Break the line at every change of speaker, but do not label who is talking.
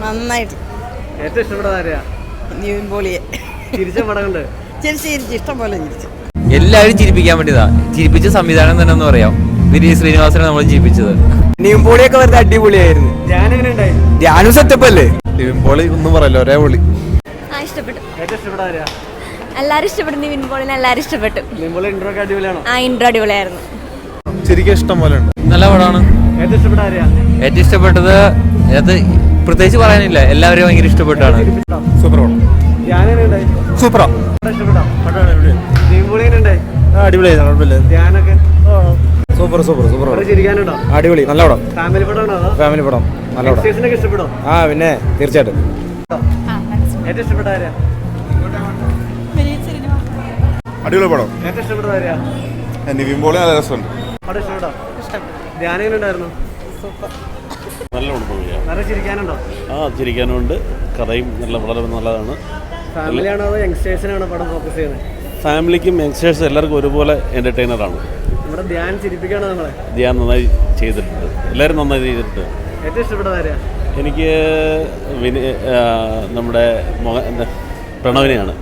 നന്നായിട്ട്.
ഏറ്റവും ഇഷ്ടപ്പെട്ട ആരെയാ?
നിവിൻ പോളിയെ.
ചിരിച്ച പടമുണ്ട്.
ചിരിച്ച് ഇഷ്ടം പോലെ ചിരിച്ചു.
എല്ലാവരും ചിരിപ്പിക്കാൻ വേണ്ടിയതാ. ചിരിപ്പിച്ച സംവിധാനം തന്നെ എന്ന് പറയാം. വിനീത് ശ്രീനിവാസനെ നമ്മൾ ചിരിപ്പിച്ചത്.
നിവിൻ പോളിയൊക്കെ വെറുതെ അടിപൊളിയായിരുന്നു. ധ്യാനം സെറ്റപ്പ് അല്ലേ?
നിവിൻ പോളി ഒന്നും പറയല്ലോ, ഒരേ പൊളി.
ഇഷ്ടപ്പെട്ടു.
ഏറ്റവും ഇഷ്ടപ്പെട്ട ആരെയാ?
എല്ലാരും ഇഷ്ടപ്പെട്ടു. നിവിൻ പോളിനെ എല്ലാരും ഇഷ്ടപ്പെട്ടു.
നിവിൻ പോളി ഇൻട്രോ ഒക്കെ അടിപൊളിയാണോ?
ഇൻട്രോ അടിപൊളിയായിരുന്നു.
ശരിക്കും ഇഷ്ടം പോലെ ഉണ്ട്.
നല്ല പടമാണ്.
ഏറ്റവും ഇഷ്ടപ്പെട്ട ആരെയാ?
ഏറ്റവും ഇഷ്ടപ്പെട്ടത് അത് പ്രത്യേകിച്ച് പറയാനില്ല, എല്ലാവരും ഭയങ്കര ഇഷ്ടപ്പെട്ടാണ്.
സൂപ്പർ പടം. സൂപ്പറാ.
നിവിൻ പോളി എങ്ങനെയുണ്ടായി?
അടിപൊളിയായിരുന്നു.
ധ്യാനൊക്കെ
സൂപ്പർ സൂപ്പർ സൂപ്പർ പടം.
ചിരിക്കാനുണ്ടോ?
അടിപൊളി, നല്ല പടം.
ഫാമിലി പടമാണോ?
ഫാമിലി പടം, നല്ല പടം.
യങ്സ്റ്റേഴ്സിനൊക്കെ ഇഷ്ടപ്പെട്ടോ?
പിന്നെ തീർച്ചയായിട്ടും.
ഏറ്റവും ഇഷ്ടപ്പെട്ട ആരെയാ?
അടിപൊളി പടം.
ഏറ്റവും ഇഷ്ടപ്പെട്ട ആരെയാ?
നിവിൻ പോളി നല്ല രസമുണ്ട്.
പടം ഇഷ്ടപ്പെട്ടോ? ധ്യാനം എങ്ങനെ ഉണ്ടായിരുന്നു?
നല്ല കുടുംബമാണ്.
നിറയെ ചിരിക്കാനുണ്ടോ?
ചിരിക്കാനുണ്ട്. കഥയും വളരെ നല്ലതാണ്.
ഫാമിലിയാണോ അതോ യങ്സ്റ്റേഴ്സിനാണോ പടം ഫോക്കസ് ചെയ്യുന്നത്?
ഫാമിലിക്കും യങ്സ്റ്റേഴ്സ് എല്ലാവർക്കും ഒരുപോലെ എൻ്റർടൈനറാണ്.
നമ്മുടെ ധ്യാൻ ചിരിപ്പിക്കാണോ നമ്മളെ?
ധ്യാൻ നന്നായി ചെയ്തിട്ടുണ്ട്. എല്ലാവരും നന്നായി ചെയ്തിട്ടുണ്ട്.
ഏറ്റവും ഇഷ്ടപ്പെട്ട ആരെയാ?
എനിക്ക് നമ്മുടെ പ്രണവിനെയാണ്.